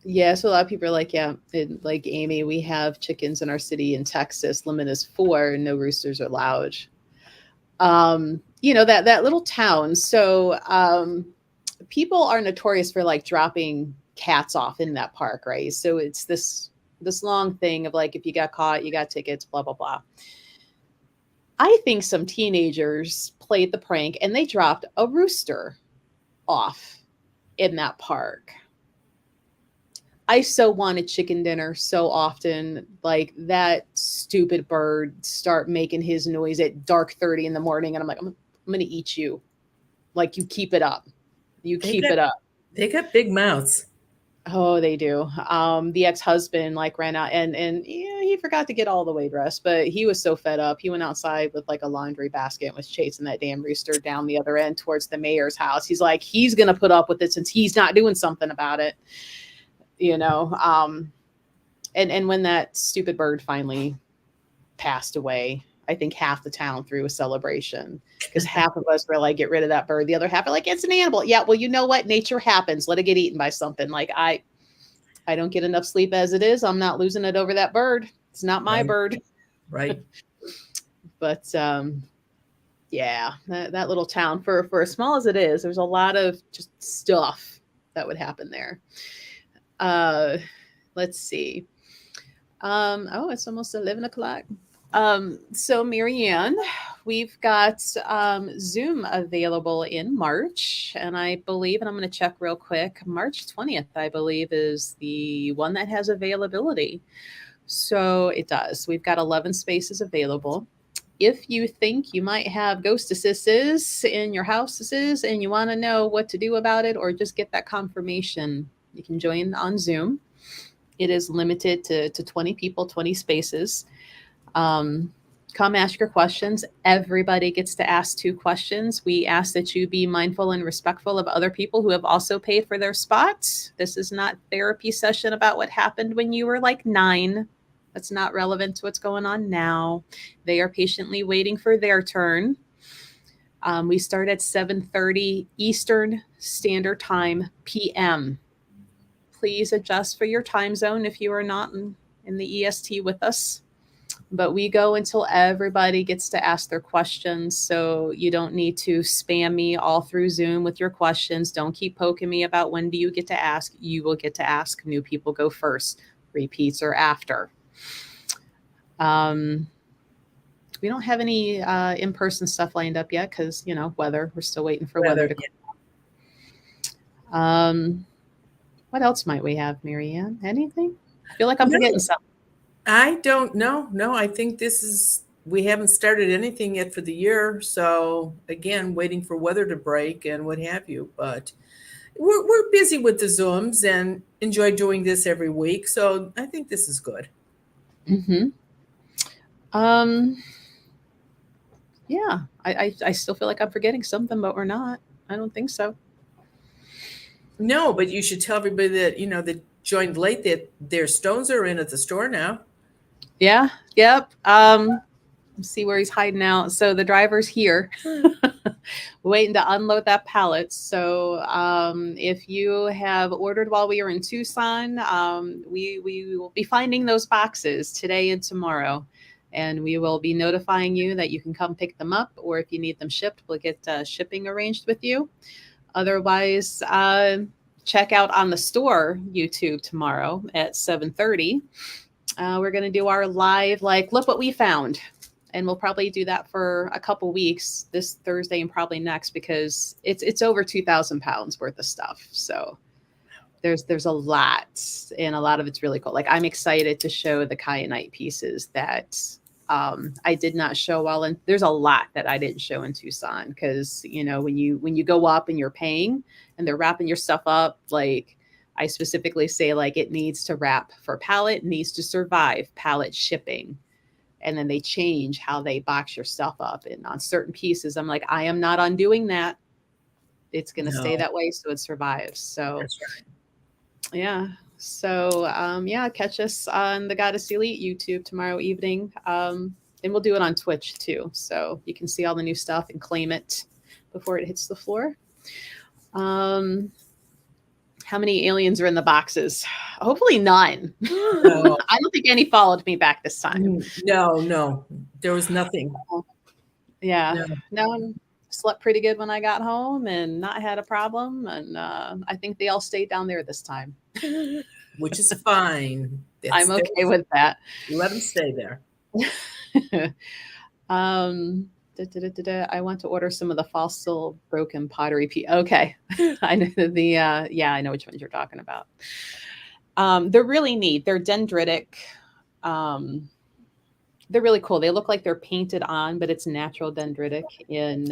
yeah, so a lot of people are like, yeah, like Amy, we have chickens in our city in Texas. Limit is 4, no roosters are allowed. That little town. So people are notorious for like dropping cats off in that park, right? So it's this long thing of like if you got caught, you got tickets, blah blah blah. I think some teenagers played the prank and they dropped a rooster off in that park. I so wanted chicken dinner so often. Like that stupid bird start making his noise at dark 30 in the morning, and I'm like, I'm gonna eat you. Like you keep it up. You they keep got it up. they got big mouths. Oh, they do. The ex-husband like ran out and yeah, he forgot to get all the way dressed, but he was so fed up. He went outside with like a laundry basket and was chasing that damn rooster down the other end towards the mayor's house. He's like, he's gonna put up with it since he's not doing something about it, you know. And when that stupid bird finally passed away, I think half the town threw a celebration because half of us were like, get rid of that bird. The other half are like, it's an animal. Yeah, well, you know what? Nature happens. Let it get eaten by something. Like I don't get enough sleep as it is. I'm not losing it over that bird. It's not my Right, bird. right. But yeah, that little town for as small as it is, there's a lot of just stuff that would happen there. Uh, let's see. Oh, it's almost 11 o'clock. So Marianne, we've got Zoom available in March, and I believe, and I'm going to check real quick, March 20th, I believe, is the one that has availability. So it does. We've got 11 spaces available. If you think you might have ghostesses in your houses and you want to know what to do about it or just get that confirmation, you can join on Zoom. It is limited to 20 people, 20 spaces. Come ask your questions. Everybody gets to ask 2 questions. We ask that you be mindful and respectful of other people who have also paid for their spots. This is not therapy session about what happened when you were like 9. That's not relevant to what's going on now. They are patiently waiting for their turn. We start at 7:30 Eastern Standard Time PM. Please adjust for your time zone if you are not in the EST with us. But we go until everybody gets to ask their questions. So you don't need to spam me all through Zoom with your questions. Don't keep poking me about when do you get to ask. You will get to ask. New people go first. Repeats are after. We don't have any in-person stuff lined up yet because, weather. We're still waiting for weather to come. What else might we have, Marianne? Anything? I feel like I'm forgetting something. I don't know. No, I think we haven't started anything yet for the year. So again, waiting for weather to break and what have you. But we're busy with the Zooms and enjoy doing this every week. So I think this is good. Mm-hmm. Um, yeah, I still feel like I'm forgetting something, but we're not. I don't think so. No, but you should tell everybody that, that joined late that their stones are in at the store now. Yeah. Yep. See where he's hiding out. So the driver's here, waiting to unload that pallet. So if you have ordered while we are in Tucson, we will be finding those boxes today and tomorrow. And we will be notifying you that you can come pick them up, or if you need them shipped, we'll get shipping arranged with you. Otherwise, check out on the store YouTube tomorrow at 7:30. We're going to do our live, like, look what we found. And we'll probably do that for a couple weeks, this Thursday and probably next, because it's over 2,000 pounds worth of stuff. So there's a lot, and a lot of it's really cool. Like, I'm excited to show the kyanite pieces that I did not show well. And there's a lot that I didn't show in Tucson because, when you go up and you're paying and they're wrapping your stuff up, like, I specifically say, like, it needs to wrap for pallet, needs to survive pallet shipping. And then they change how they box your stuff up. And on certain pieces, I'm like, I am not undoing that. It's going to stay that way so it survives. So That's right. Yeah. So catch us on the Goddess Elite YouTube tomorrow evening. And we'll do it on Twitch too. So you can see all the new stuff and claim it before it hits the floor. How many aliens are in the boxes? Hopefully none. No. I don't think any followed me back this time. No. There was nothing. Yeah. No, slept pretty good when I got home and not had a problem. And I think they all stayed down there this time. Which is fine. I'm okay with that. Let them stay there. I want to order some of the fossil broken pottery. Okay. I know I know which ones you're talking about. They're really neat. They're dendritic. They're really cool. They look like they're painted on, but it's natural dendritic in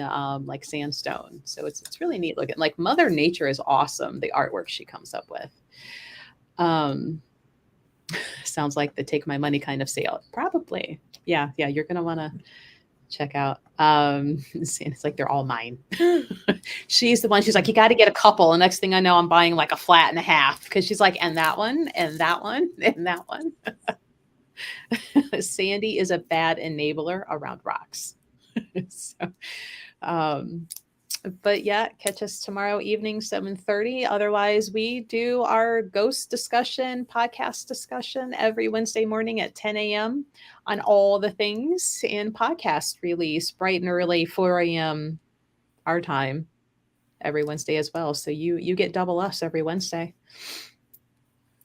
like sandstone. So it's really neat looking. Like, Mother Nature is awesome. The artwork she comes up with. Sounds like the take my money kind of sale. Probably. Yeah. You're going to want to check out. It's like they're all mine. She's the one, she's like, you got to get a couple. And next thing I know, I'm buying like a flat and a half because she's like, and that one, and that one, and that one. Sandy is a bad enabler around rocks. But yeah, catch us tomorrow evening, 7:30. Otherwise, we do our ghost discussion, podcast discussion every Wednesday morning at 10 a.m. on all the things, and podcast release bright and early, 4 a.m. our time every Wednesday as well. So you get double us every Wednesday.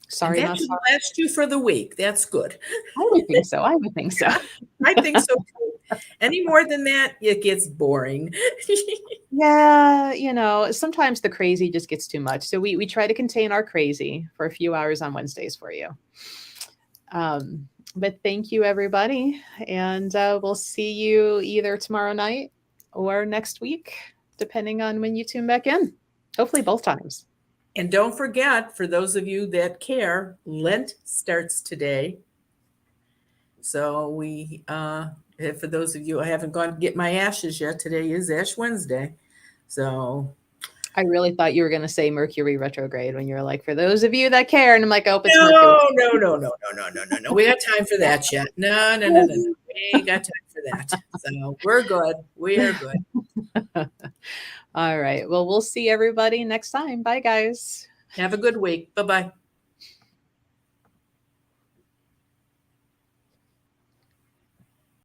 Sorry, and that should last you for the week. That's good. I would think so. I think so too. Any more than that, it gets boring. Yeah, sometimes the crazy just gets too much. So we try to contain our crazy for a few hours on Wednesdays for you. But thank you, everybody. And we'll see you either tomorrow night or next week, depending on when you tune back in. Hopefully both times. And don't forget, for those of you that care, Lent starts today. So for those of you who haven't gone to get my ashes yet, today is Ash Wednesday. So I really thought you were going to say Mercury retrograde when you're like, for those of you that care. And I'm like, oh, it's Mercury. No. We got time for that yet. No. We ain't got time for that. So we're good. We are good. All right. Well, we'll see everybody next time. Bye, guys. Have a good week. Bye-bye.